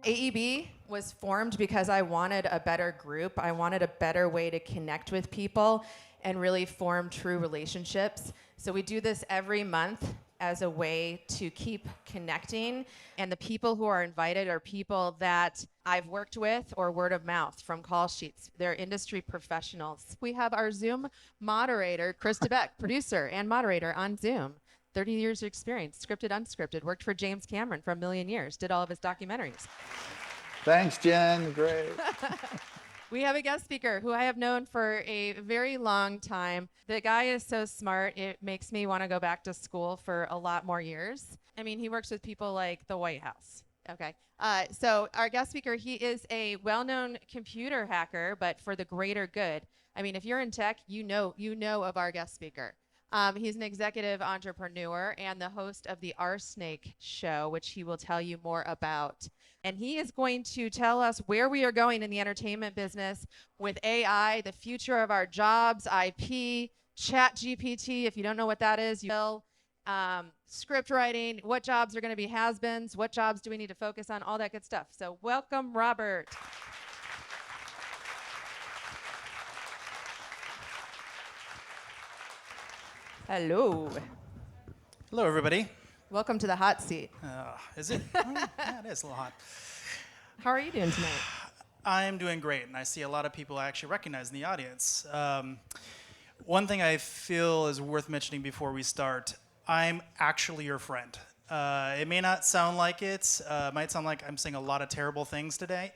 AEB was formed because I wanted a better group. I wanted a better way to connect with people and really form true relationships. So we do this every month as a way to keep connecting. And the people who are invited are people that I've worked with or word of mouth from call sheets. They're industry professionals. We have our Zoom moderator, Chris DeBeck, producer and moderator on Zoom. 30 years of experience, scripted, unscripted, worked for James Cameron for a million years, did all of his documentaries. Thanks, Jen. Great. We have a guest speaker who I have known for a very long time. The guy is so smart, it makes me want to go back to school for a lot more years. I mean, he works with people like the White House. Okay. So our guest speaker, he is a well-known computer hacker, but for the greater good. I mean, if you're in tech, you know of our guest speaker. He's an executive entrepreneur and the host of the RSnake show, which he will tell you more about. And he is going to tell us where we are going in the entertainment business with AI, the future of our jobs, IP, ChatGPT, if you don't know what that is, you will. Script writing, what jobs are going to be has-beens, what jobs do we need to focus on, all that good stuff. So welcome, Robert. Hello. Hello, everybody. Welcome to the hot seat. Is it? Yeah, it is a little hot. How are you doing tonight? I'm doing great, and I see a lot of people I actually recognize in the audience. One thing I feel is worth mentioning before we start, I'm actually your friend. It may not sound like it. It might sound like I'm saying a lot of terrible things today.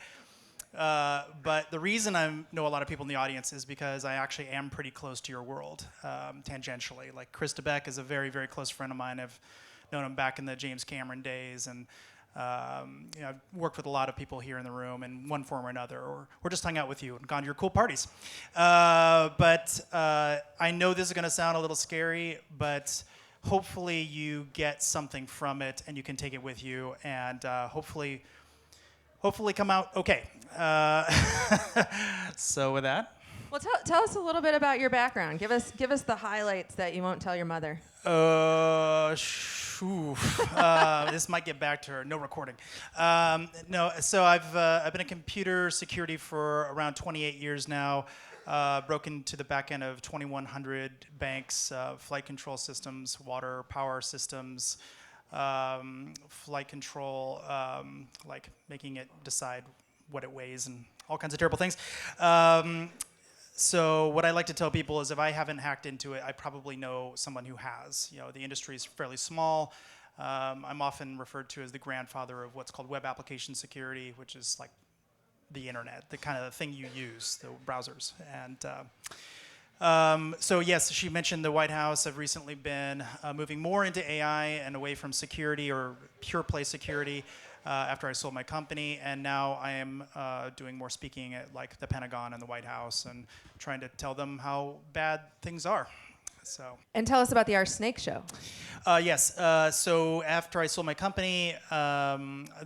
But the reason I know a lot of people in the audience is because I actually am pretty close to your world, tangentially. Like Chris DeBeck is a very, very close friend of mine. I've known him back in the James Cameron days, and I've worked with a lot of people here in the room in one form or another, or just hung out with you and gone to your cool parties. But I know this is going to sound a little scary, but hopefully you get something from it and you can take it with you, and hopefully come out okay. So with that. Well, tell us a little bit about your background. Give us the highlights that you won't tell your mother. This might get back to her. No recording. No, so I've been in computer security for around 28 years now. Broke into the back end of 2,100 banks, flight control systems, water, power systems, flight control, like making it decide what it weighs and all kinds of terrible things. So what I like to tell people is if I haven't hacked into it, I probably know someone who has. You know, the industry is fairly small. I'm often referred to as the grandfather of what's called web application security, which is like the internet, the kind of thing you use, the browsers. And so yes, she mentioned the White House. I've recently been moving more into AI and away from security or pure play security after I sold my company, and now I am doing more speaking at like the Pentagon and the White House and trying to tell them how bad things are. So. And tell us about the RSnake show. Yes. So after I sold my company,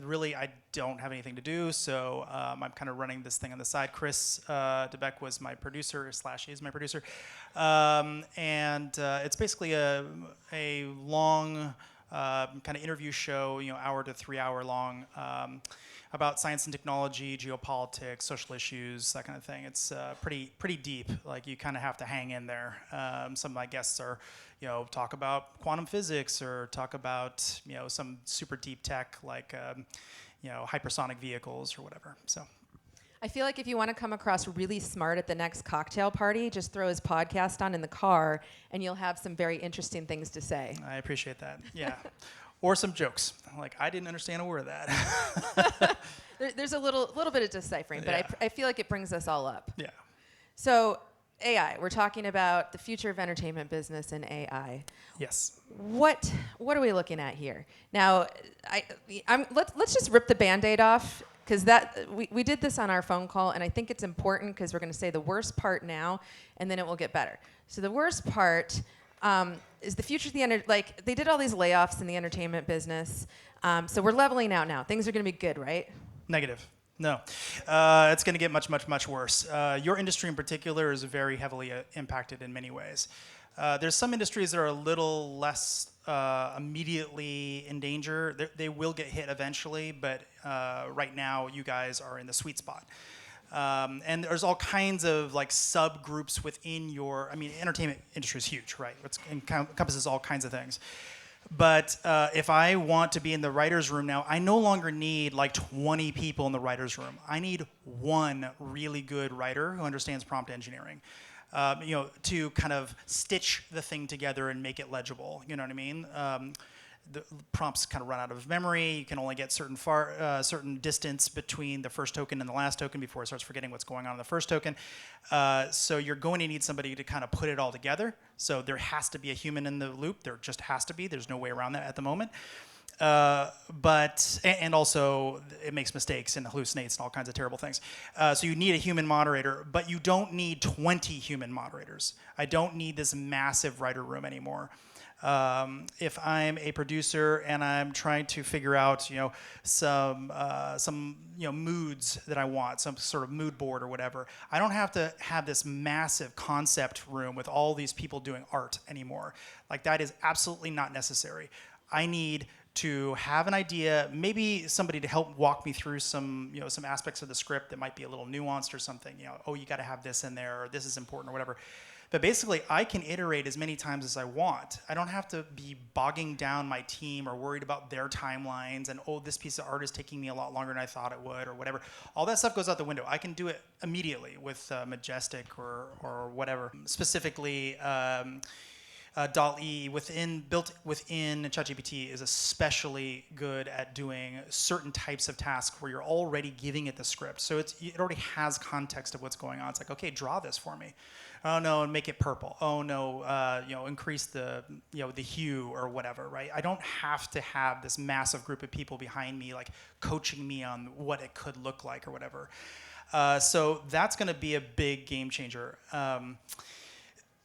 really I don't have anything to do. So I'm kind of running this thing on the side. Chris DeBeck was my producer / is my producer, and it's basically a long kind of interview show, hour to 3 hour long, about science and technology, geopolitics, social issues, that kind of thing. It's pretty deep. Like you kind of have to hang in there. Some of my guests are, talk about quantum physics or talk about, some super deep tech like, hypersonic vehicles or whatever. So. I feel like if you want to come across really smart at the next cocktail party, just throw his podcast on in the car, and you'll have some very interesting things to say. I appreciate that. Yeah. Or some jokes. Like, I didn't understand a word of that. There's a little bit of deciphering, but Yeah. I feel like it brings us all up. Yeah. So AI, we're talking about the future of entertainment business and AI. Yes. What are we looking at here? Now, let's just rip the Band-Aid off, because we did this on our phone call, and I think it's important because we're going to say the worst part now, and then it will get better. So the worst part is the future of the they did all these layoffs in the entertainment business. So we're leveling out now. Things are going to be good, right? Negative. No. It's going to get much, much, much worse. Your industry in particular is very heavily impacted in many ways. There's some industries that are a little less immediately in danger. They will get hit eventually, but right now you guys are in the sweet spot. And there's all kinds of like subgroups within your, I mean, entertainment industry is huge, right? It encompasses all kinds of things. But if I want to be in the writer's room now, I no longer need like 20 people in the writer's room. I need one really good writer who understands prompt engineering, to kind of stitch the thing together and make it legible. You know what I mean? The prompts kind of run out of memory. You can only get certain distance between the first token and the last token before it starts forgetting what's going on in the first token. So you're going to need somebody to kind of put it all together. So there has to be a human in the loop. There just has to be. There's no way around that at the moment. And also it makes mistakes and hallucinates and all kinds of terrible things. So you need a human moderator, but you don't need 20 human moderators. I don't need this massive writer room anymore. If I'm a producer and I'm trying to figure out, some moods that I want, some sort of mood board or whatever, I don't have to have this massive concept room with all these people doing art anymore. Like, that is absolutely not necessary. I need to have an idea, maybe somebody to help walk me through some aspects of the script that might be a little nuanced or something. Oh, you got to have this in there, or this is important, or whatever. But basically, I can iterate as many times as I want. I don't have to be bogging down my team or worried about their timelines and, this piece of art is taking me a lot longer than I thought it would, or whatever. All that stuff goes out the window. I can do it immediately with Majestic or whatever. Specifically, DALL-E built within ChatGPT is especially good at doing certain types of tasks where you're already giving it the script. So it already has context of what's going on. It's like, okay, draw this for me. Oh no, and make it purple. Oh no, increase the the hue or whatever, right? I don't have to have this massive group of people behind me like coaching me on what it could look like or whatever. So that's going to be a big game changer. The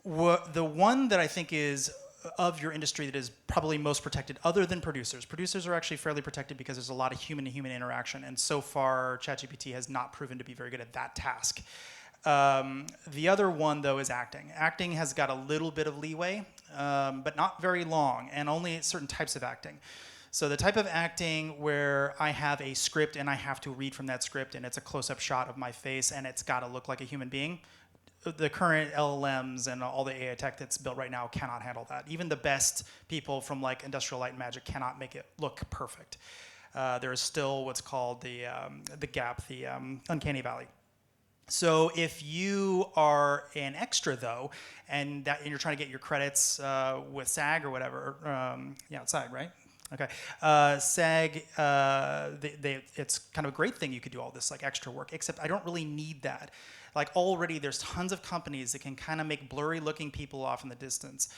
one that I think is of your industry that is probably most protected, other than producers. Producers are actually fairly protected because there's a lot of human-to-human interaction, and so far ChatGPT has not proven to be very good at that task. The other one, though, is acting. Acting has got a little bit of leeway, but not very long, and only certain types of acting. So the type of acting where I have a script and I have to read from that script and it's a close-up shot of my face and it's got to look like a human being, the current LLMs and all the AI tech that's built right now cannot handle that. Even the best people from like Industrial Light and Magic cannot make it look perfect. There is still what's called the gap, the uncanny valley. So if you are an extra, though, and you're trying to get your credits with SAG or whatever, it's SAG, right? Okay. SAG, it's kind of a great thing you could do all this like extra work, except I don't really need that. Like, already there's tons of companies that can kind of make blurry looking people off in the distance.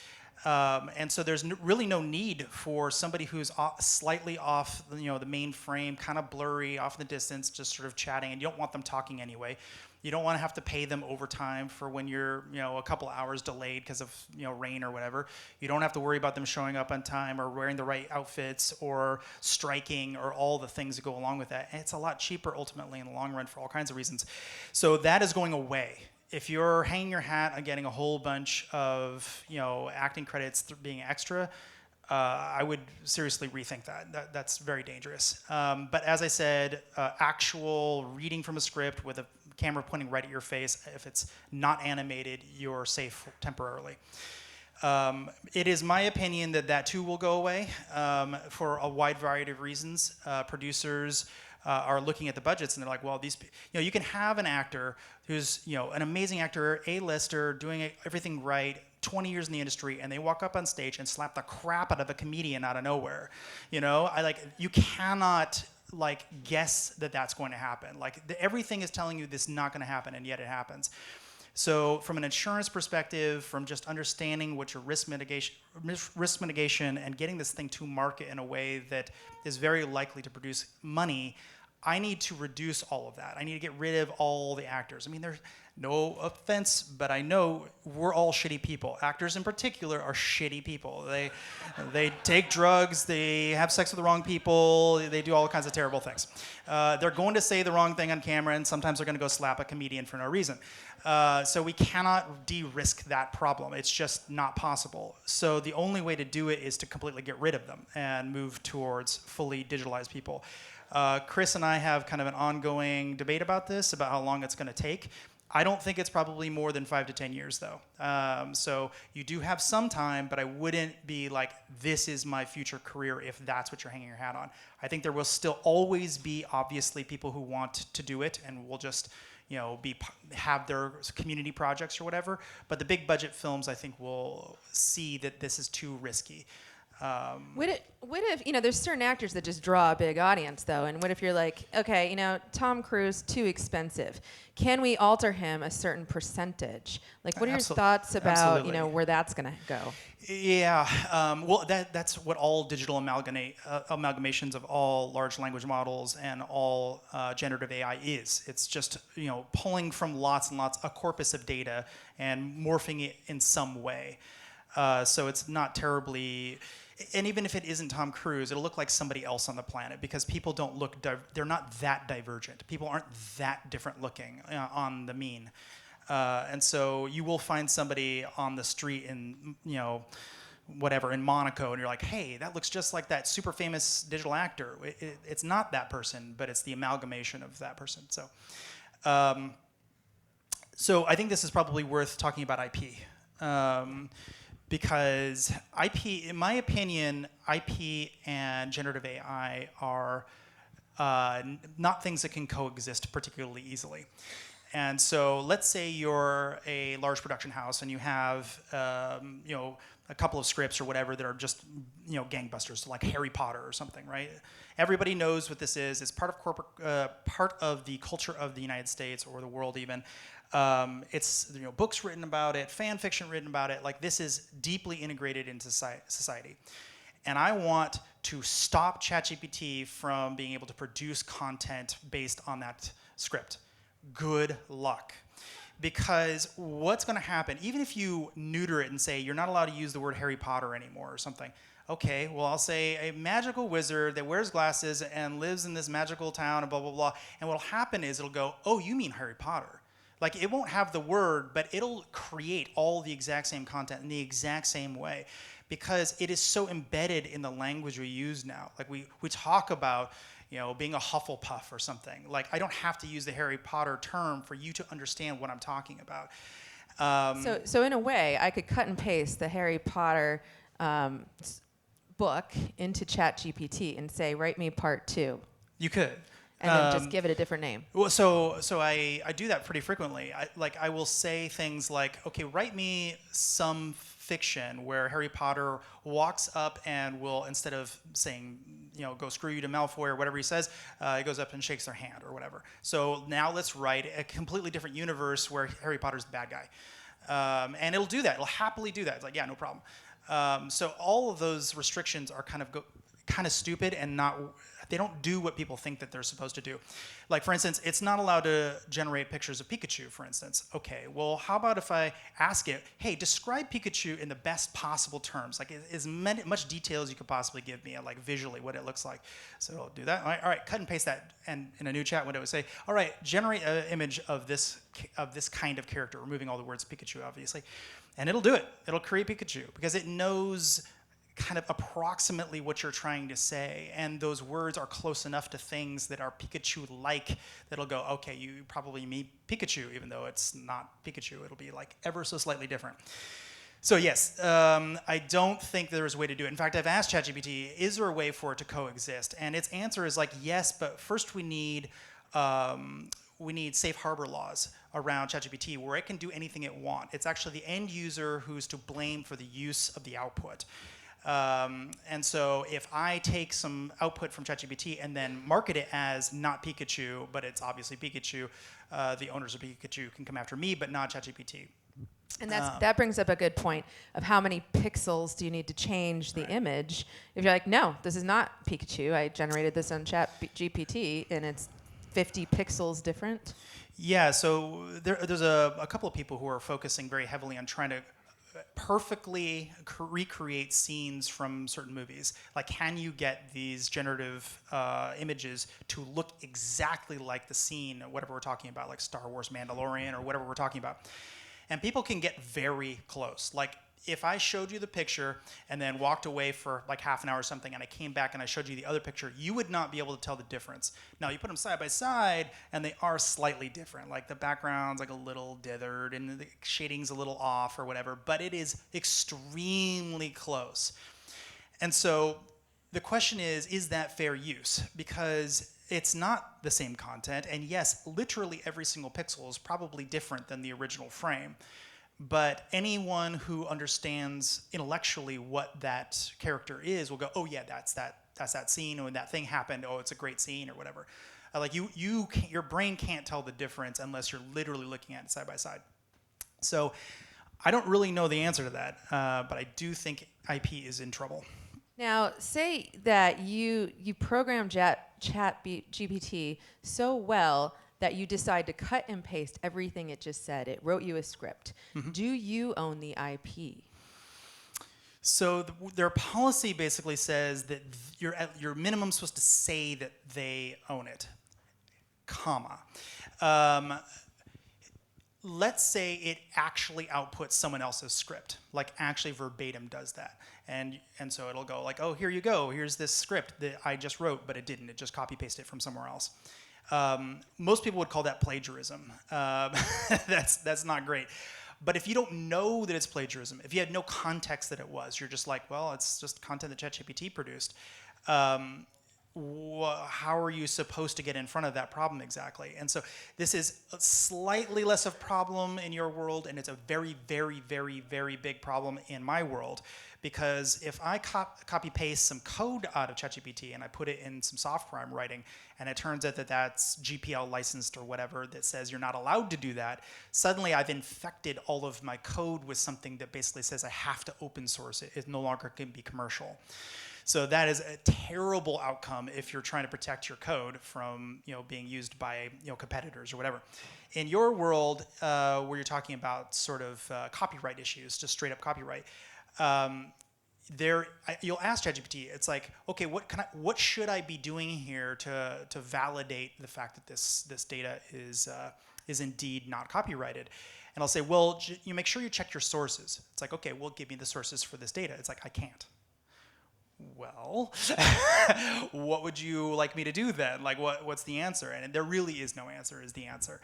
And so there's really no need for somebody who's slightly off, the main frame, kind of blurry, off in the distance, just sort of chatting, and you don't want them talking anyway. You don't want to have to pay them overtime for when you're, a couple hours delayed because of, rain or whatever. You don't have to worry about them showing up on time or wearing the right outfits or striking or all the things that go along with that. And it's a lot cheaper ultimately in the long run for all kinds of reasons. So that is going away. If you're hanging your hat on getting a whole bunch of, acting credits being extra, I would seriously rethink that. That's very dangerous. But as I said, actual reading from a script with a camera pointing right at your face, if it's not animated, you're safe temporarily. It is my opinion that too will go away for a wide variety of reasons. Producers are looking at the budgets and they're like, well, you can have an actor who's, an amazing actor, A-lister, doing everything right, 20 years in the industry, and they walk up on stage and slap the crap out of a comedian out of nowhere. You cannot guess that that's going to happen. Everything is telling you this is not going to happen, and yet it happens. So from an insurance perspective, from just understanding what your risk mitigation and getting this thing to market in a way that is very likely to produce money, I need to reduce all of that. I need to get rid of all the actors. I mean, No offense, but I know we're all shitty people. Actors in particular are shitty people. They take drugs, they have sex with the wrong people, they do all kinds of terrible things. They're going to say the wrong thing on camera, and sometimes they're going to go slap a comedian for no reason. So we cannot de-risk that problem. It's just not possible. So the only way to do it is to completely get rid of them and move towards fully digitalized people. Chris and I have kind of an ongoing debate about this, about how long it's going to take. I don't think it's probably more than 5 to 10 years, though. So you do have some time, but I wouldn't be like, this is my future career if that's what you're hanging your hat on. I think there will still always be, obviously, people who want to do it and will just, have their community projects or whatever. But the big budget films, I think, will see that this is too risky. What if, there's certain actors that just draw a big audience, though, and what if you're like, okay, Tom Cruise, too expensive. Can we alter him a certain percentage? Like, what are your thoughts about, where that's going to go? Yeah, well, that's what all digital amalgamations of all large language models and all generative AI is. It's just, pulling from lots and lots, a corpus of data and morphing it in some way. So it's not terribly, and even if it isn't Tom Cruise, it'll look like somebody else on the planet because people don't look, they're not that divergent. People aren't that different looking on the mean. And so you will find somebody on the street in, whatever, in Monaco, and you're like, hey, that looks just like that super famous digital actor. It's not that person, but it's the amalgamation of that person. So, so I think this is probably worth talking about IP. Because IP, in my opinion, IP and generative AI are not things that can coexist particularly easily. And so let's say you're a large production house and you have, a couple of scripts or whatever that are just, gangbusters, like Harry Potter or something, right? Everybody knows what this is. It's part of part of the culture of the United States or the world even. It's books written about it, fan fiction written about it. Like, this is deeply integrated into society. And I want to stop ChatGPT from being able to produce content based on that script. Good luck. Because what's going to happen, even if you neuter it and say you're not allowed to use the word Harry Potter anymore or something, okay, well, I'll say a magical wizard that wears glasses and lives in this magical town and blah, blah, blah. And what'll happen is it'll go, oh, you mean Harry Potter. Like, it won't have the word, but it'll create all the exact same content in the exact same way because it is so embedded in the language we use now. Like, we talk about, being a Hufflepuff or something. Like, I don't have to use the Harry Potter term for you to understand what I'm talking about. So in a way, I could cut and paste the Harry Potter book into ChatGPT and say, write me part 2. You could. And then just give it a different name. Well, so I do that pretty frequently. I will say things like, okay, write me some fiction where Harry Potter walks up and will, instead of saying, go screw you to Malfoy or whatever he says, he goes up and shakes their hand or whatever. So now let's write a completely different universe where Harry Potter's the bad guy. And it'll do that. It'll happily do that. It's like, yeah, no problem. So all of those restrictions are kind of stupid and they don't do what people think that they're supposed to do. Like, for instance, it's not allowed to generate pictures of Pikachu, for instance. Okay, well, how about if I ask it, hey, describe Pikachu in the best possible terms, like as much detail as you could possibly give me, like visually what it looks like. So it'll do that. All right, cut and paste that, and in a new chat window, it would say, all right, generate an image of this kind of character, removing all the words Pikachu, obviously. And it'll do it. It'll create Pikachu because it knows kind of approximately what you're trying to say, and those words are close enough to things that are Pikachu-like that'll go, okay, you probably mean Pikachu, even though it's not Pikachu. It'll be like ever so slightly different. So yes, I don't think there's a way to do it. In fact, I've asked ChatGPT, is there a way for it to coexist? And its answer is like, yes, but first we need safe harbor laws around ChatGPT where it can do anything it wants. It's actually the end user who's to blame for the use of the output. And so if I take some output from ChatGPT and then market it as not Pikachu, but it's obviously Pikachu, the owners of Pikachu can come after me, but not ChatGPT. And that brings up a good point of how many pixels do you need to change the image. If you're like, no, this is not Pikachu. I generated this on ChatGPT, and it's 50 pixels different? Yeah, so there's a couple of people who are focusing very heavily on trying to perfectly recreate scenes from certain movies. Like, can you get these generative images to look exactly like the scene, whatever we're talking about, like Star Wars Mandalorian or whatever we're talking about? And people can get very close. Like, if I showed you the picture and then walked away for like half an hour or something and I came back and I showed you the other picture, you would not be able to tell the difference. Now, you put them side by side and they are slightly different. Like the background's like a little dithered and the shading's a little off or whatever, but it is extremely close. And so the question is that fair use? Because it's not the same content, and yes, literally every single pixel is probably different than the original frame. But anyone who understands intellectually what that character is will go, oh yeah, that's that scene, or when that thing happened, oh, it's a great scene, or whatever. Like your brain can't tell the difference unless you're literally looking at it side by side. So I don't really know the answer to that, but I do think IP is in trouble. Now, say that you program ChatGPT so well that you decide to cut and paste everything it just said. It wrote you a script. Mm-hmm. Do you own the IP? So their policy basically says that your minimum supposed to say that they own it, comma. Let's say it actually outputs someone else's script, like actually verbatim does that. And so it'll go like, oh, here you go. Here's this script that I just wrote, but it didn't. It just copy pasted it from somewhere else. Most people would call that plagiarism. That's not great. But if you don't know that it's plagiarism, if you had no context that it was, you're just like, well, it's just content that ChatGPT produced. How are you supposed to get in front of that problem exactly? And so this is a slightly less of a problem in your world, and it's a very, very, very, very big problem in my world. Because if I copy paste some code out of ChatGPT and I put it in some software I'm writing, and it turns out that that's GPL licensed or whatever that says you're not allowed to do that, suddenly I've infected all of my code with something that basically says I have to open source it. It no longer can be commercial. So that is a terrible outcome if you're trying to protect your code from being used by competitors or whatever. In your world, where you're talking about sort of copyright issues, just straight up copyright, you'll ask ChatGPT. It's like, okay, what should I be doing here to validate the fact that this data is indeed not copyrighted? And I'll say, well, you make sure you check your sources. It's like, okay, well, give me the sources for this data. It's like, I can't. Well, what would you like me to do then? Like, what's the answer? And there really is no answer is the answer.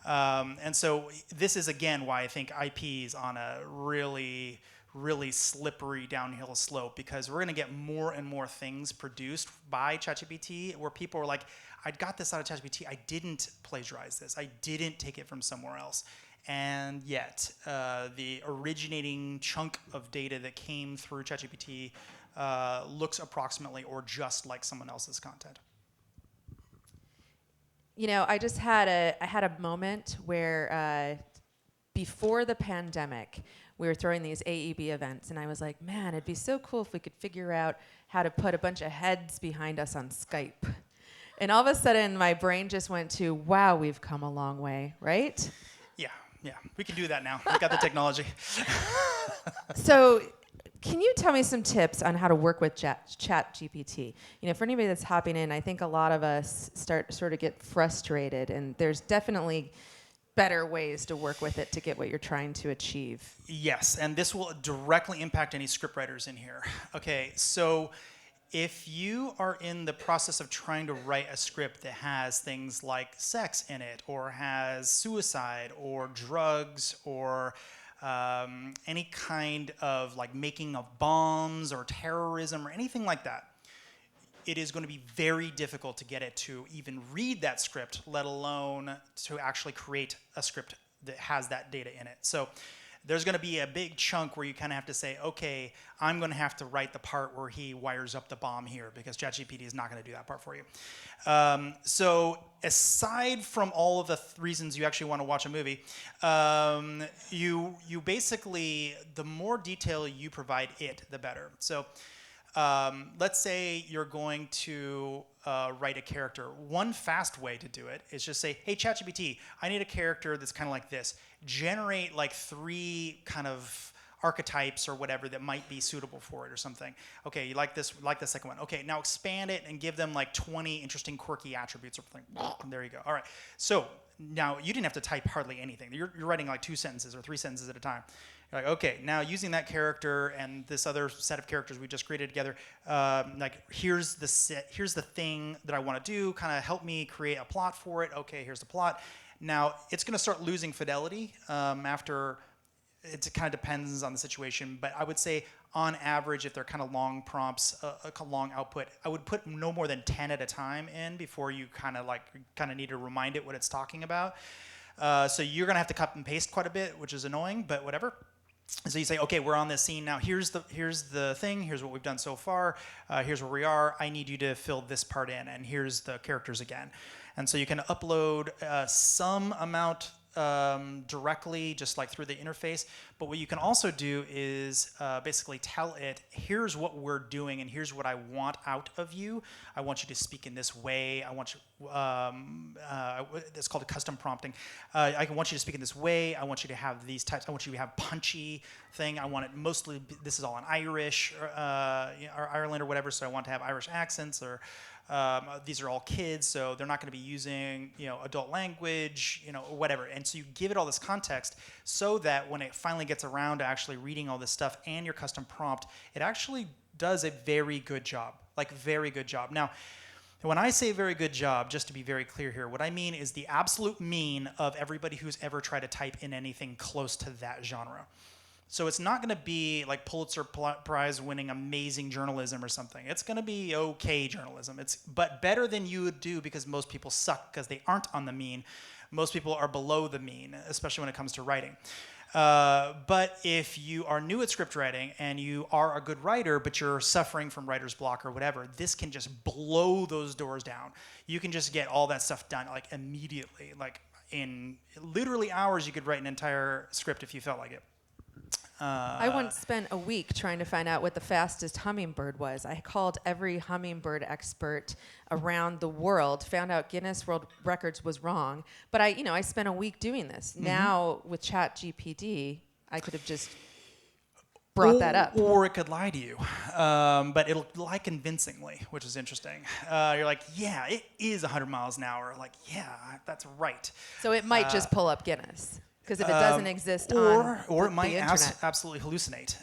And so this is, again, why I think IP is on a really, really slippery downhill slope, because we're going to get more and more things produced by ChatGPT where people are like, I got this out of ChatGPT. I didn't plagiarize this. I didn't take it from somewhere else. And yet, the originating chunk of data that came through ChatGPT looks approximately or just like someone else's content. I just had a moment where before the pandemic, we were throwing these AEB events, and I was like, man, it'd be so cool if we could figure out how to put a bunch of heads behind us on Skype. And all of a sudden, my brain just went to, wow, we've come a long way, right? Yeah, we can do that now. We got the technology. So, can you tell me some tips on how to work with ChatGPT? For anybody that's hopping in, I think a lot of us sort of get frustrated, and there's definitely better ways to work with it to get what you're trying to achieve. Yes, and this will directly impact any scriptwriters in here. Okay, so if you are in the process of trying to write a script that has things like sex in it, or has suicide, or drugs, or any kind of like making of bombs or terrorism or anything like that, it is going to be very difficult to get it to even read that script, let alone to actually create a script that has that data in it. So there's going to be a big chunk where you kind of have to say, okay, I'm going to have to write the part where he wires up the bomb here, because ChatGPT is not going to do that part for you. So aside from all of the reasons you actually want to watch a movie, you basically, the more detail you provide it, the better. So Let's say you're going to write a character. One fast way to do it is just say, hey, ChatGPT, I need a character that's kind of like this. Generate like 3 kind of archetypes or whatever that might be suitable for it or something. Okay, you like this, like the second one. Okay, now expand it and give them like 20 interesting quirky attributes or something. And there you go. All right. So now you didn't have to type hardly anything. You're writing like 2 sentences or 3 sentences at a time. You're like, okay, now using that character and this other set of characters we just created together, like here's the thing that I want to do. Kind of help me create a plot for it. Okay, here's the plot. Now it's going to start losing fidelity after. It kind of depends on the situation, but I would say on average, if they're kind of long prompts, a long output, I would put no more than 10 at a time in before you kind of need to remind it what it's talking about. So you're gonna have to cut and paste quite a bit, which is annoying, but whatever. So you say, okay, we're on this scene now. Here's the thing. Here's what we've done so far. Here's where we are. I need you to fill this part in, and here's the characters again. And so you can upload some amount directly, just like through the interface. But what you can also do is basically tell it, here's what we're doing and here's what I want out of you. I want you to speak in this way. I want you, it's called custom prompting. I want you to speak in this way. I want you to have these types. I want you to have punchy thing. I want it mostly, this is all in Irish or Ireland or whatever, so I want to have Irish accents or these are all kids, so they're not going to be using, adult language, or whatever. And so you give it all this context so that when it finally gets around to actually reading all this stuff and your custom prompt, it actually does a very good job, like very good job. Now, when I say very good job, just to be very clear here, what I mean is the absolute mean of everybody who's ever tried to type in anything close to that genre. So it's not going to be like Pulitzer Prize winning amazing journalism or something. It's going to be okay journalism. But better than you would do because most people suck because they aren't on the mean. Most people are below the mean, especially when it comes to writing. But if you are new at script writing and you are a good writer, but you're suffering from writer's block or whatever, this can just blow those doors down. You can just get all that stuff done like immediately. Like in literally hours, you could write an entire script if you felt like it. I once spent a week trying to find out what the fastest hummingbird was. I called every hummingbird expert around the world, found out Guinness World Records was wrong. But I spent a week doing this. Mm-hmm. Now with ChatGPT, I could have just brought that up. Or it could lie to you, but it'll lie convincingly, which is interesting. You're like, yeah, it is 100 miles an hour. Like, yeah, that's right. So it might just pull up Guinness. Because if it doesn't exist on or it the might internet. absolutely hallucinate.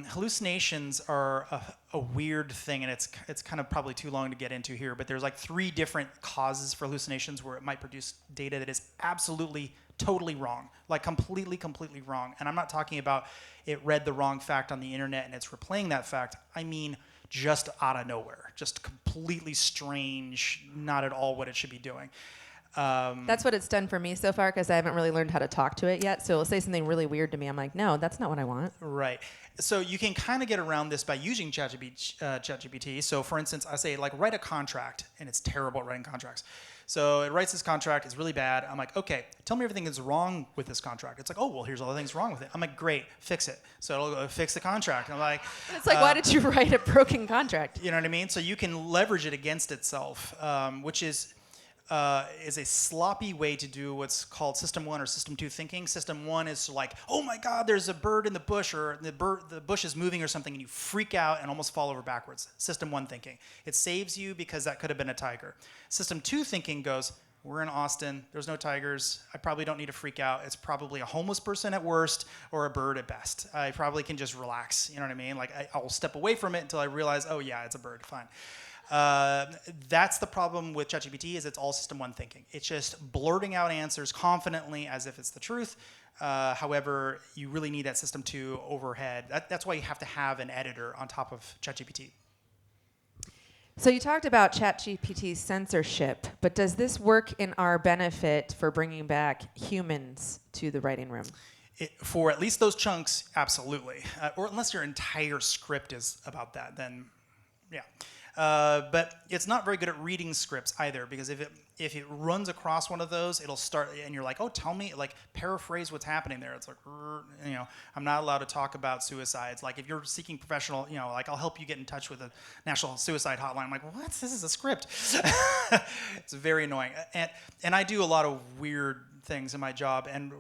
Hallucinations are a weird thing, and it's kind of probably too long to get into here. But there's like 3 different causes for hallucinations where it might produce data that is absolutely, totally wrong, like completely wrong. And I'm not talking about it read the wrong fact on the internet and it's replaying that fact. I mean, just out of nowhere, just completely strange, not at all what it should be doing. That's what it's done for me so far because I haven't really learned how to talk to it yet. So it'll say something really weird to me. I'm like, no, that's not what I want. Right. So you can kind of get around this by using ChatGPT. So for instance, I say like write a contract, and it's terrible at writing contracts. So it writes this contract, it's really bad. I'm like, okay, tell me everything that's wrong with this contract. It's like, oh, well, here's all the things wrong with it. I'm like, great, fix it. So it'll go fix the contract. I'm like, it's like, why did you write a broken contract? You know what I mean? So you can leverage it against itself, which is a sloppy way to do what's called System 1 or System 2 thinking. System 1 is like, oh my God, there's a bird in the bush, or the bush is moving or something, and you freak out and almost fall over backwards. System 1 thinking. It saves you because that could have been a tiger. System 2 thinking goes, we're in Austin, there's no tigers, I probably don't need to freak out. It's probably a homeless person at worst or a bird at best. I probably can just relax, you know what I mean? Like I'll step away from it until I realize, oh yeah, it's a bird, fine. That's the problem with ChatGPT is it's all System 1 thinking. It's just blurting out answers confidently as if it's the truth. However, you really need that System 2 overhead. That's why you have to have an editor on top of ChatGPT. So you talked about ChatGPT's censorship, but does this work in our benefit for bringing back humans to the writing room? For at least those chunks, absolutely. Or unless your entire script is about that, then yeah. But it's not very good at reading scripts either, because if it runs across one of those, it'll start, and you're like, oh, tell me, like, paraphrase what's happening there. It's like, I'm not allowed to talk about suicides. Like, if you're seeking professional, like, I'll help you get in touch with the National Suicide Hotline. I'm like, what? This is a script. It's very annoying. And I do a lot of weird things in my job, and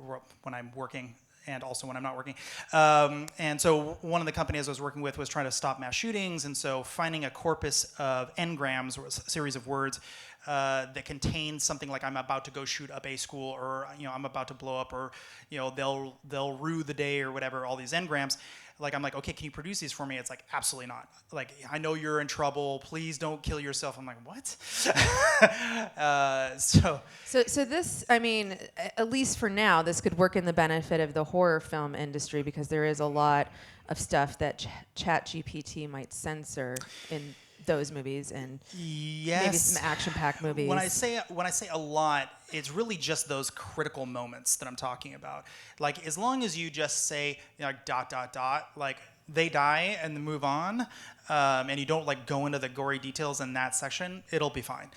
when I'm working, and also when I'm not working. And so one of the companies I was working with was trying to stop mass shootings, and so finding a corpus of engrams, or a series of words, that contain something like I'm about to go shoot up a school, or I'm about to blow up, or they'll rue the day, or whatever, all these engrams. Like, I'm like, okay, can you produce these for me? It's like, absolutely not. Like, I know you're in trouble. Please don't kill yourself. I'm like, what? So this, I mean, at least for now, this could work in the benefit of the horror film industry, because there is a lot of stuff that ChatGPT might censor in those movies, and yes, maybe some action-packed movies. When I say a lot, it's really just those critical moments that I'm talking about. Like, as long as you just say, like, ... like, they die and then move on, and you don't, like, go into the gory details in that section, it'll be fine.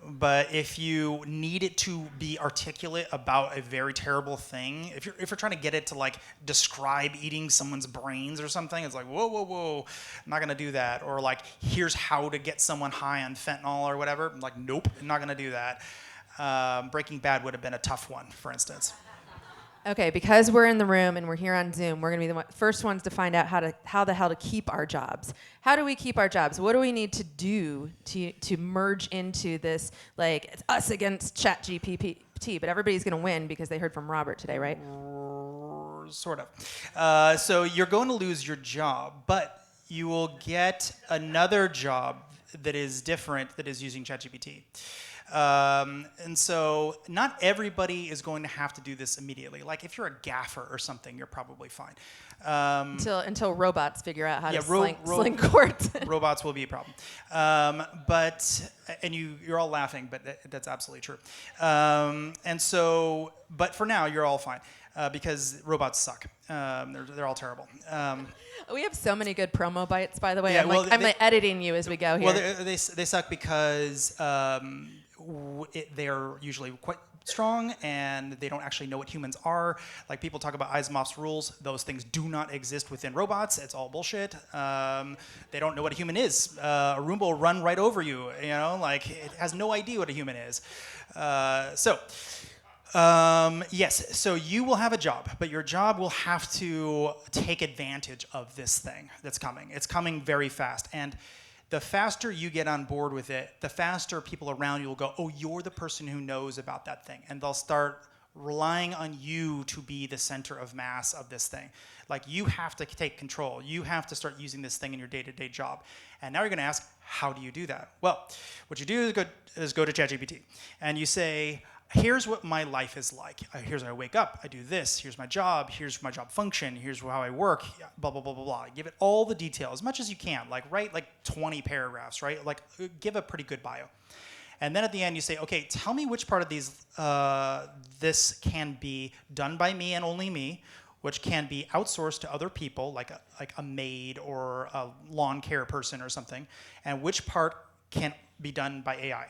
But if you need it to be articulate about a very terrible thing, if you're trying to get it to, like, describe eating someone's brains or something, it's like, whoa, I'm not gonna do that. Or, like, here's how to get someone high on fentanyl or whatever. I'm like, nope, I'm not gonna do that. Breaking Bad would have been a tough one, for instance. Okay, because we're in the room and we're here on Zoom, we're going to be the first ones to find out how the hell to keep our jobs. How do we keep our jobs? What do we need to do to merge into this, like, it's us against ChatGPT, but everybody's going to win because they heard from Robert today, right? Sort of. So you're going to lose your job, but you will get another job that is different, that is using ChatGPT. And so not everybody is going to have to do this immediately. Like, if you're a gaffer or something, you're probably fine. Until robots figure out how to ro- sling cords. Robots will be a problem. And you're all laughing, but that's absolutely true. And so, but for now, you're all fine. Because robots suck. They're all terrible. We have so many good promo bites, by the way. Yeah, I'm like editing you as we go here. Well, they suck because they're usually quite strong, and they don't actually know what humans are. Like, people talk about Asimov's rules. Those things do not exist within robots. It's all bullshit. They don't know what a human is. A Roomba will run right over you. Like, it has no idea what a human is. Yes, so you will have a job, but your job will have to take advantage of this thing that's coming. It's coming very fast, and the faster you get on board with it, the faster people around you will go, oh, you're the person who knows about that thing, and they'll start relying on you to be the center of mass of this thing. Like, you have to take control. You have to start using this thing in your day-to-day job. And now you're going to ask, how do you do that? Well, what you do is go to ChatGPT, and you say, here's what my life is like. Here's how I wake up. I do this. Here's my job. Here's my job function. Here's how I work. Blah, blah, blah, blah, blah. Give it all the detail, as much as you can. Like, write like 20 paragraphs, right? Like, give a pretty good bio. And then at the end, you say, okay, tell me which part of these, this can be done by me and only me, which can be outsourced to other people, like a maid or a lawn care person or something, and which part can be done by AI.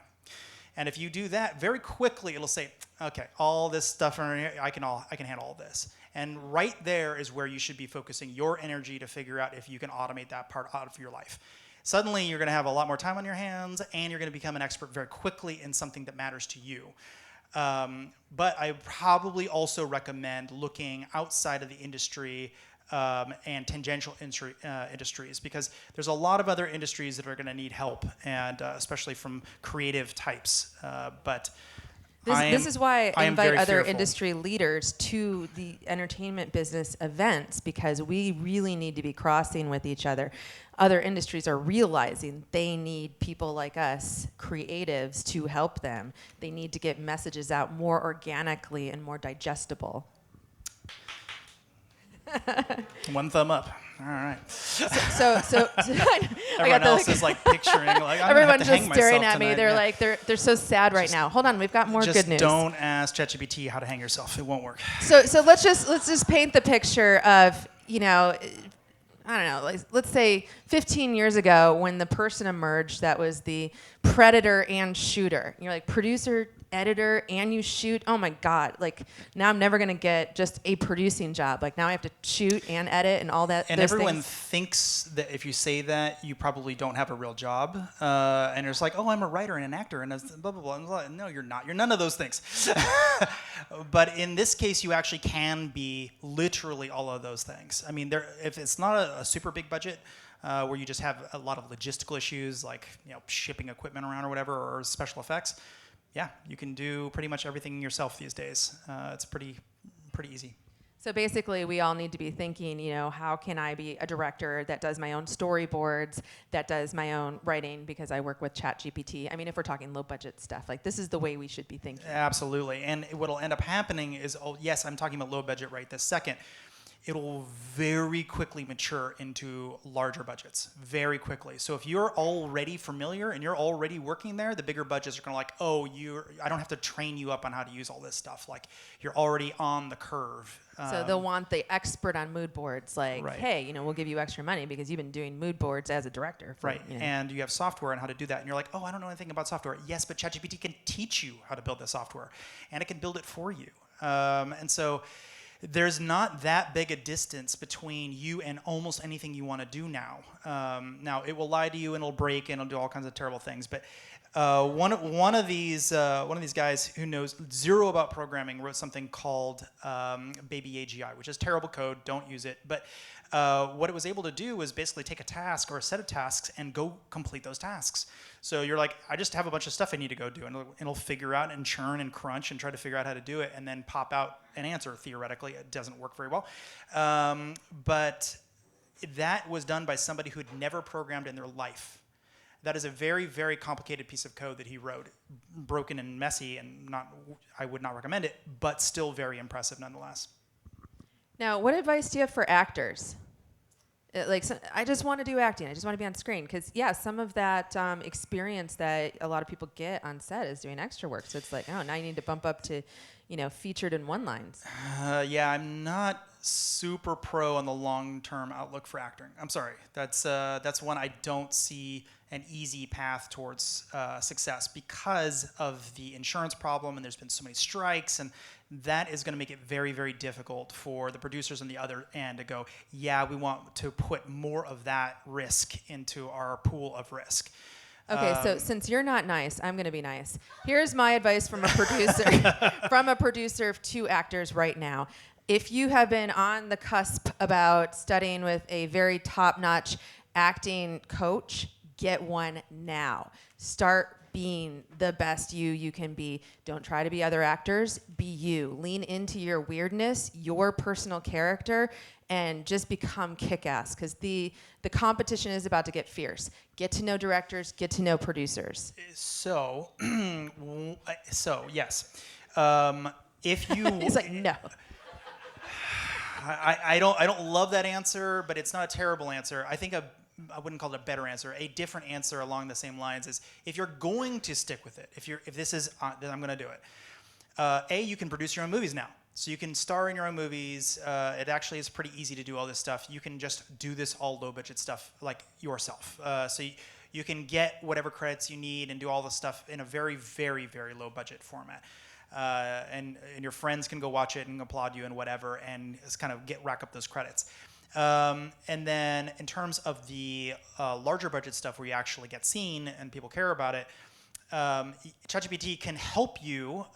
And if you do that, very quickly it'll say, okay, all this stuff, I can handle all this. And right there is where you should be focusing your energy to figure out if you can automate that part out of your life. Suddenly, you're going to have a lot more time on your hands, and you're going to become an expert very quickly in something that matters to you. But I probably also recommend looking outside of the industry and tangential industries, because there's a lot of other industries that are going to need help, and especially from creative types. But this is why I invite other fearful. industry leaders to the entertainment business events, because we really need to be crossing with each other. Other industries are realizing they need people like us, creatives, to help them. They need to get messages out more organically and more digestible. One thumb up. All right. So Everyone else is like picturing, like, I'm everyone's gonna have to just hang staring myself at me. tonight. They're Yeah. like they're so sad right now. Hold on, we've got more good news. Just don't ask ChatGPT how to hang yourself. It won't work. So let's just paint the picture of, I don't know, like, let's say 15 years ago when the person emerged that was the predator and shooter. You're like producer, editor, and you shoot. Oh my God. Like now I'm never going to get just a producing job. Like now I have to shoot and edit and all that. And those everyone things. thinks that if you say that, you probably don't have a real job. And it's like, oh, I'm a writer and an actor and blah, blah, blah. And blah. No, you're not. You're none of those things. But in this case, you actually can be literally all of those things. I mean, if it's not a super big budget, where you just have a lot of logistical issues like shipping equipment around or whatever, or special effects, yeah, you can do pretty much everything yourself these days. It's pretty easy. So basically, we all need to be thinking, how can I be a director that does my own storyboards, that does my own writing, because I work with ChatGPT. I mean, if we're talking low budget stuff, like this is the way we should be thinking. Absolutely. And what'll end up happening is, yes, I'm talking about low budget right this second. It'll very quickly mature into larger budgets, very quickly. So if you're already familiar and you're already working there, the bigger budgets are going to I don't have to train you up on how to use all this stuff. Like you're already on the curve. So they'll want the expert on mood boards, like, Right. hey, we'll give you extra money because you've been doing mood boards as a director. Right, and you have software and how to do that, and you're like, oh, I don't know anything about software. Yes, but ChatGPT can teach you how to build the software, and it can build it for you. And so there's not that big a distance between you and almost anything you want to do now. Now, it will lie to you, and it'll break, and it'll do all kinds of terrible things, but one of these guys who knows zero about programming wrote something called Baby AGI, which is terrible code. Don't use it. But what it was able to do was basically take a task or a set of tasks and go complete those tasks. So you're like, I just have a bunch of stuff I need to go do, and it'll figure out and churn and crunch and try to figure out how to do it, and then pop out an answer. Theoretically, it doesn't work very well, but that was done by somebody who had never programmed in their life. That is a very, very complicated piece of code that he wrote, broken and messy, and I would not recommend it, but still very impressive nonetheless. Now, what advice do you have for actors? I just want to do acting. I just want to be on screen. Because, some of that experience that a lot of people get on set is doing extra work. So it's like, oh, now you need to bump up to, featured in one lines. I'm not super pro on the long-term outlook for acting. I'm sorry. That's one I don't see an easy path towards success because of the insurance problem, and there's been so many strikes, and that is going to make it very, very difficult for the producers on the other end to go, yeah, we want to put more of that risk into our pool of risk. Okay, so since you're not nice, I'm going to be nice. Here's my advice from a producer, to actors right now. If you have been on the cusp about studying with a very top-notch acting coach, get one now. Start being the best you can be. Don't try to be other actors. Be you. Lean into your weirdness, your personal character, and just become kick-ass, because the competition is about to get fierce. Get to know directors. Get to know producers. So yes. If you He's like, no. I don't love that answer, but it's not a terrible answer. I think I wouldn't call it a better answer. A different answer along the same lines is, if you're going to stick with it, if this is, then I'm going to do it. You can produce your own movies now. So you can star in your own movies. It actually is pretty easy to do all this stuff. You can just do this all low budget stuff like yourself. So you can get whatever credits you need and do all this stuff in a very, very, very low budget format. And your friends can go watch it and applaud you and whatever, and just kind of rack up those credits. And then in terms of the larger budget stuff where you actually get seen and people care about it, ChatGPT can help you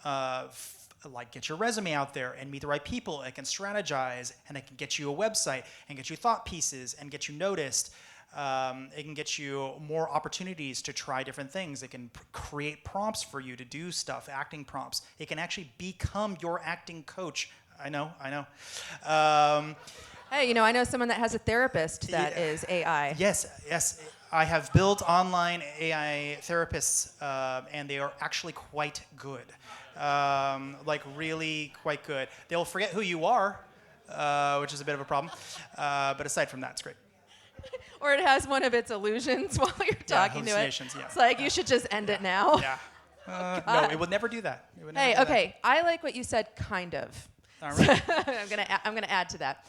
get your resume out there and meet the right people. It can strategize, and it can get you a website and get you thought pieces and get you noticed. It can get you more opportunities to try different things. It can create prompts for you to do stuff, acting prompts. It can actually become your acting coach. I know. Hey, I know someone that has a therapist that is AI. Yes. I have built online AI therapists, and they are actually quite good. Really quite good. They'll forget who you are, which is a bit of a problem. But aside from that, it's great. Or it has one of its illusions while you're talking to it. hallucinations, yeah. It's like, you should just end it now. Yeah. No, it would never do that. Hey, okay. I like what you said, kind of. All right. I'm gonna add to that.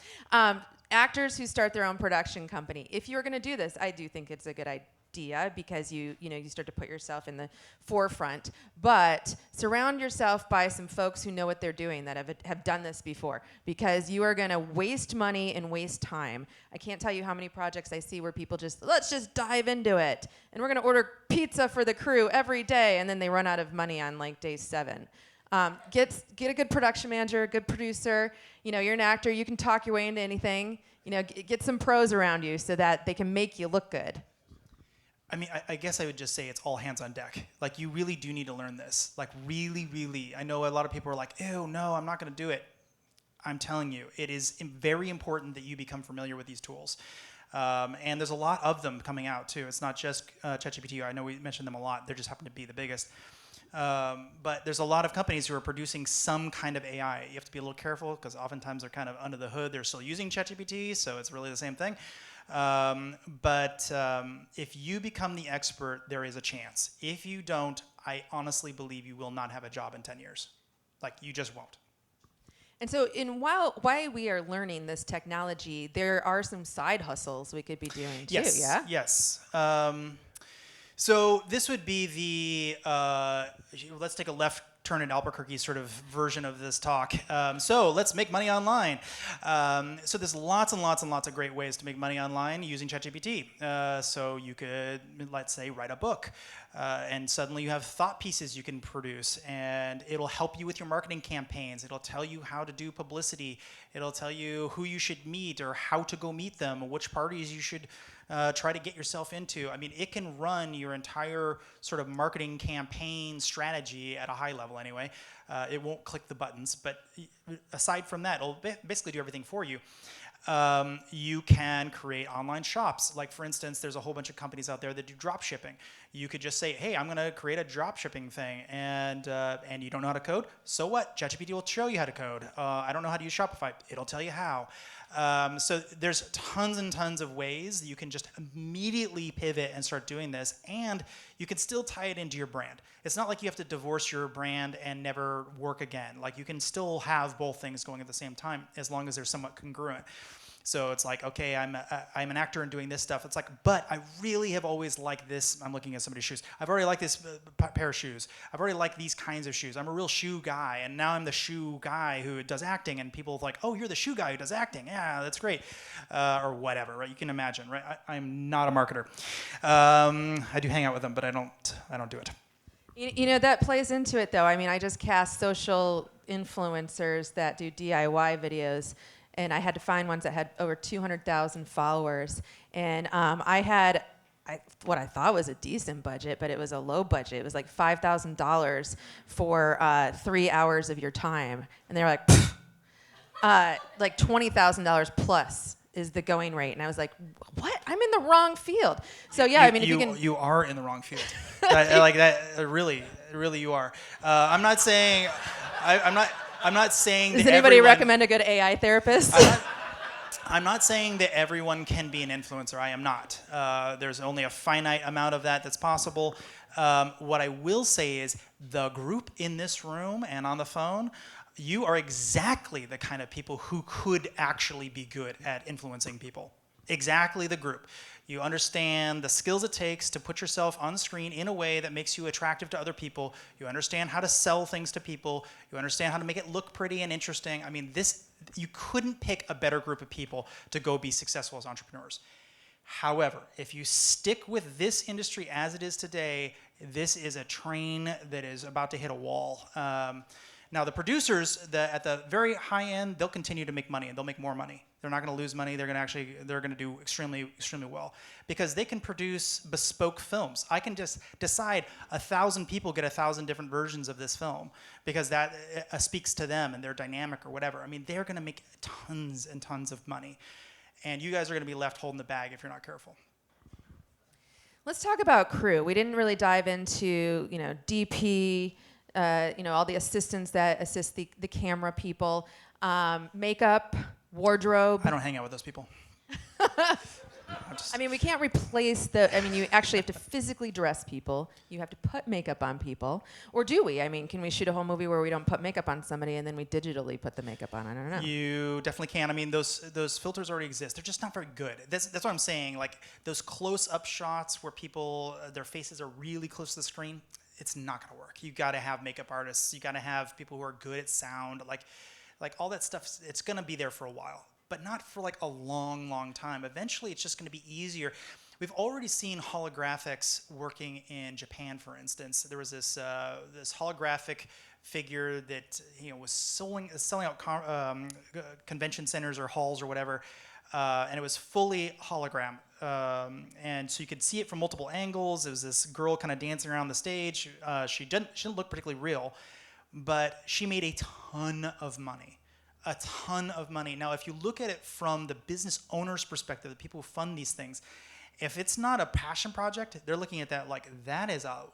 actors who start their own production company. If you're going to do this, I do think it's a good idea because you start to put yourself in the forefront. But surround yourself by some folks who know what they're doing, that have done this before, because you are going to waste money and waste time. I can't tell you how many projects I see where people let's just dive into it, and we're going to order pizza for the crew every day, and then they run out of money on like day 7. Get a good production manager, a good producer. You're an actor, you can talk your way into anything. Get some pros around you so that they can make you look good. I mean, I guess I would just say it's all hands on deck. Like, you really do need to learn this. Like, really, really. I know a lot of people are like, ew, no, I'm not going to do it. I'm telling you, it is very important that you become familiar with these tools. And there's a lot of them coming out, too. It's not just ChatGPT. I know we mentioned them a lot. They just happen to be the biggest. But there's a lot of companies who are producing some kind of AI. You have to be a little careful because oftentimes they're kind of under the hood. They're still using ChatGPT, so it's really the same thing. But if you become the expert, there is a chance. If you don't, I honestly believe you will not have a job in 10 years. Like, you just won't. And so while we are learning this technology, there are some side hustles we could be doing too, Yes, yeah? yes. So this would be let's take a left turn in Albuquerque sort of version of this talk. So let's make money online. So there's lots and lots and lots of great ways to make money online using ChatGPT. So you could, let's say, write a book. And suddenly you have thought pieces you can produce, and it'll help you with your marketing campaigns. It'll tell you how to do publicity. It'll tell you who you should meet or how to go meet them, which parties you should try to get yourself into. I mean, it can run your entire sort of marketing campaign strategy at a high level anyway. It won't click the buttons, but aside from that, it'll basically do everything for you. You can create online shops. Like, for instance, there's a whole bunch of companies out there that do drop shipping. You could just say, hey, I'm going to create a drop shipping thing, and you don't know how to code? So what? ChatGPT will show you how to code. I don't know how to use Shopify. It'll tell you how. So there's tons and tons of ways that you can just immediately pivot and start doing this, and you can still tie it into your brand. It's not like you have to divorce your brand and never work again. Like, you can still have both things going at the same time as long as they're somewhat congruent. So it's like, okay, I'm an actor and doing this stuff. It's like, but I really have always liked this. I'm looking at somebody's shoes. I've already liked this pair of shoes. I've already liked these kinds of shoes. I'm a real shoe guy, and now I'm the shoe guy who does acting, and people are like, oh, you're the shoe guy who does acting. Yeah, that's great. Or whatever, right? You can imagine, right? I'm not a marketer. I do hang out with them, but I don't do it. That plays into it, though. I mean, I just cast social influencers that do DIY videos, and I had to find ones that had over 200,000 followers. And I had what I thought was a decent budget, but it was a low budget. It was like $5,000 for 3 hours of your time. And they were like $20,000 plus is the going rate. And I was like, what? I'm in the wrong field. So yeah, I mean, if you can... You are in the wrong field. Like that, really you are. I'm not saying... I'm not saying Does that anybody everyone, recommend a good AI therapist? I'm not saying that everyone can be an influencer. I am not. There's only a finite amount of that's possible. What I will say is the group in this room and on the phone, you are exactly the kind of people who could actually be good at influencing people. Exactly the group. You understand the skills it takes to put yourself on screen in a way that makes you attractive to other people. You understand how to sell things to people. You understand how to make it look pretty and interesting. I mean, you couldn't pick a better group of people to go be successful as entrepreneurs. However, if you stick with this industry as it is today, this is a train that is about to hit a wall. Now, the producers at the very high end, they'll continue to make money, and they'll make more money. They're not going to lose money. They're going to do extremely, extremely well because they can produce bespoke films. I can just decide 1,000 people get 1,000 different versions of this film because that speaks to them and their dynamic or whatever. I mean, they're going to make tons and tons of money, and you guys are going to be left holding the bag if you're not careful. Let's talk about crew. We didn't really dive into, DP, all the assistants that assist the camera people, makeup, wardrobe. I don't hang out with those people. I mean, we can't replace the. I mean, you actually have to physically dress people. You have to put makeup on people, or do we? I mean, can we shoot a whole movie where we don't put makeup on somebody and then we digitally put the makeup on? I don't know. You definitely can. I mean, those filters already exist. They're just not very good. That's what I'm saying. Like those close-up shots where people their faces are really close to the screen. It's not going to work. You got to have makeup artists. You got to have people who are good at sound. Like all that stuff. It's going to be there for a while, but not for like a long, long time. Eventually, it's just going to be easier. We've already seen holographics working in Japan, for instance. There was this holographic figure that was selling out convention centers or halls or whatever, and it was fully hologram. And so you could see it from multiple angles. It was this girl kind of dancing around the stage. She didn't look particularly real, but she made a ton of money. A ton of money. Now, if you look at it from the business owner's perspective, the people who fund these things, if it's not a passion project, they're looking at that like that is a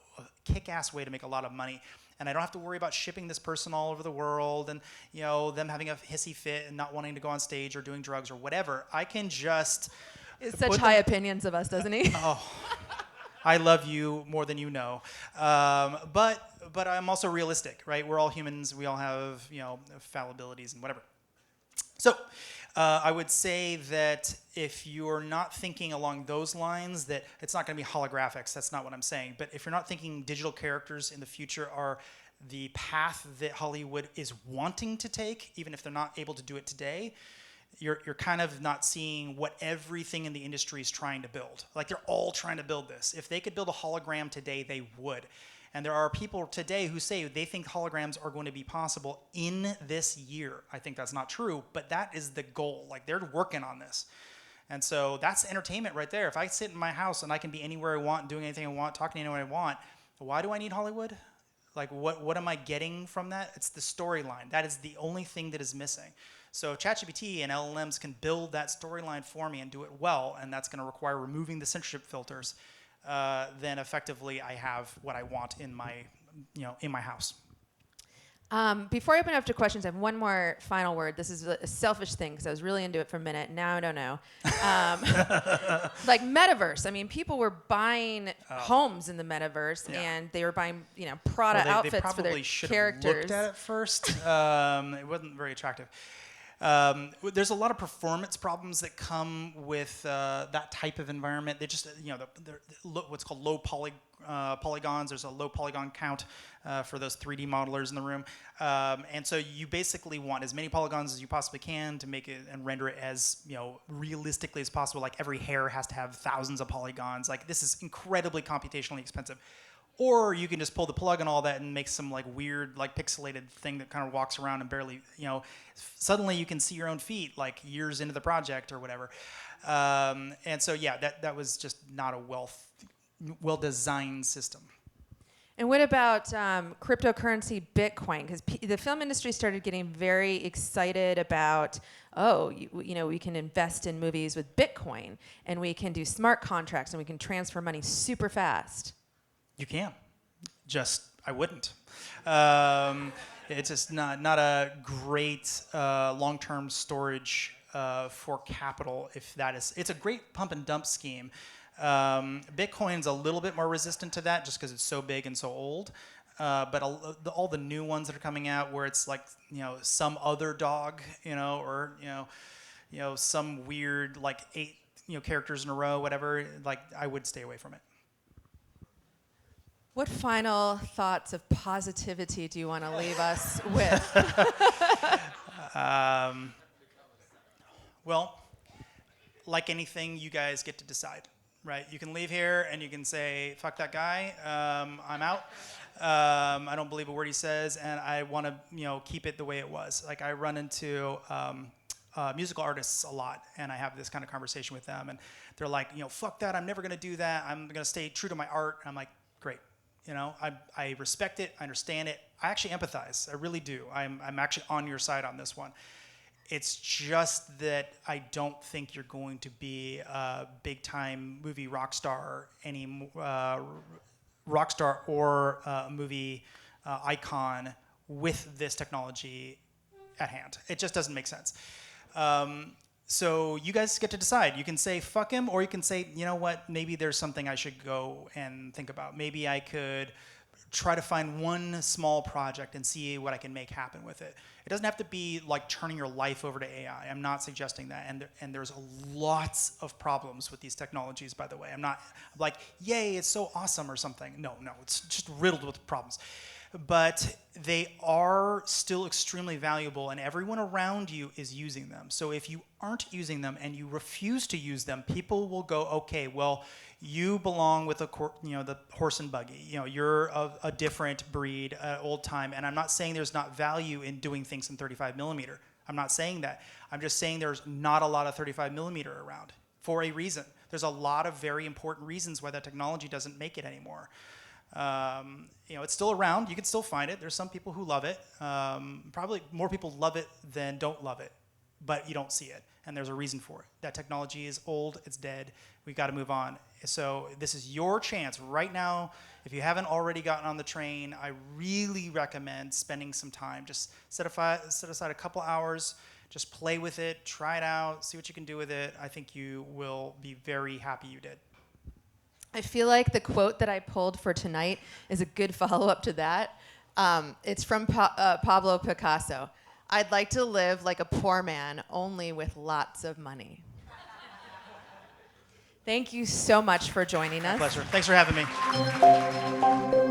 kick-ass way to make a lot of money. And I don't have to worry about shipping this person all over the world and them having a hissy fit and not wanting to go on stage or doing drugs or whatever. I can just Such high opinions of us, doesn't he? Oh, I love you more than you know. But I'm also realistic, right? We're all humans. We all have fallibilities and whatever. So I would say that if you're not thinking along those lines, that it's not going to be holographics. That's not what I'm saying. But if you're not thinking digital characters in the future are the path that Hollywood is wanting to take, even if they're not able to do it today, you're kind of not seeing what everything in the industry is trying to build. Like they're all trying to build this. If they could build a hologram today, they would. And there are people today who say they think holograms are going to be possible in this year. I think that's not true, but that is the goal. Like they're working on this. And so that's entertainment right there. If I sit in my house and I can be anywhere I want, doing anything I want, talking to anyone I want, why do I need Hollywood? Like what am I getting from that? It's the storyline. That is the only thing that is missing. So if ChatGPT and LLMs can build that storyline for me and do it well, and that's going to require removing the censorship filters, then effectively I have what I want in my house. Before I open it up to questions, I have one more final word. This is a selfish thing because I was really into it for a minute. Now I don't know. Like metaverse. I mean, people were buying homes in the metaverse, and they were buying, Prada outfits for their They should have characters. looked at it first. It wasn't very attractive. There's a lot of performance problems that come with that type of environment. They just, they're what's called low polygons. There's a low polygon count for those 3D modelers in the room. And so you basically want as many polygons as you possibly can to make it and render it as, realistically as possible. Like every hair has to have thousands of polygons. Like this is incredibly computationally expensive. Or you can just pull the plug on all that and make some like weird, like pixelated thing that kind of walks around and barely, suddenly you can see your own feet like years into the project or whatever. And so, yeah, that was just not a well-designed system. And what about cryptocurrency Bitcoin? Because the film industry started getting very excited about, we can invest in movies with Bitcoin, and we can do smart contracts, and we can transfer money super fast. You can. Just, I wouldn't. It's just not a great long-term storage for capital. It's a great pump and dump scheme. Bitcoin's a little bit more resistant to that just because it's so big and so old. But all the new ones that are coming out where it's like, some other dog, or, some weird like 8, characters in a row, whatever, like I would stay away from it. What final thoughts of positivity do you want to leave us with? Well, like anything, you guys get to decide, right? You can leave here and you can say, fuck that guy, I'm out. I don't believe a word he says, and I want to, keep it the way it was. Like I run into musical artists a lot, and I have this kind of conversation with them, and they're like, fuck that, I'm never going to do that. I'm going to stay true to my art. And I'm like, great. I respect it. I understand it. I actually empathize. I really do. I'm actually on your side on this one. It's just that I don't think you're going to be a big-time movie rock star or movie icon with this technology at hand. It just doesn't make sense. So you guys get to decide. You can say fuck him, or you can say, you know what, maybe there's something I should go and think about. Maybe I could try to find one small project and see what I can make happen with it. It doesn't have to be like turning your life over to AI. I'm not suggesting that. And there's lots of problems with these technologies, by the way. I'm like, yay, it's so awesome or something. No, it's just riddled with problems. But they are still extremely valuable, and everyone around you is using them. So if you aren't using them and you refuse to use them, people will go, okay, well, you belong with the horse and buggy. You're a different breed, old time. And I'm not saying there's not value in doing things in 35 millimeter. I'm not saying that. I'm just saying there's not a lot of 35 millimeter around for a reason. There's a lot of very important reasons why that technology doesn't make it anymore. It's still around. You can still find it. There's some people who love it. Probably more people love it than don't love it, but you don't see it. And there's a reason for it. That technology is old. It's dead. We've got to move on. So this is your chance right now. If you haven't already gotten on the train, I really recommend spending some time. Just set aside a couple hours. Just play with it. Try it out. See what you can do with it. I think you will be very happy you did. I feel like the quote that I pulled for tonight is a good follow-up to that. It's from Pablo Picasso. I'd like to live like a poor man, only with lots of money. Thank you so much for joining us. My pleasure. Thanks for having me.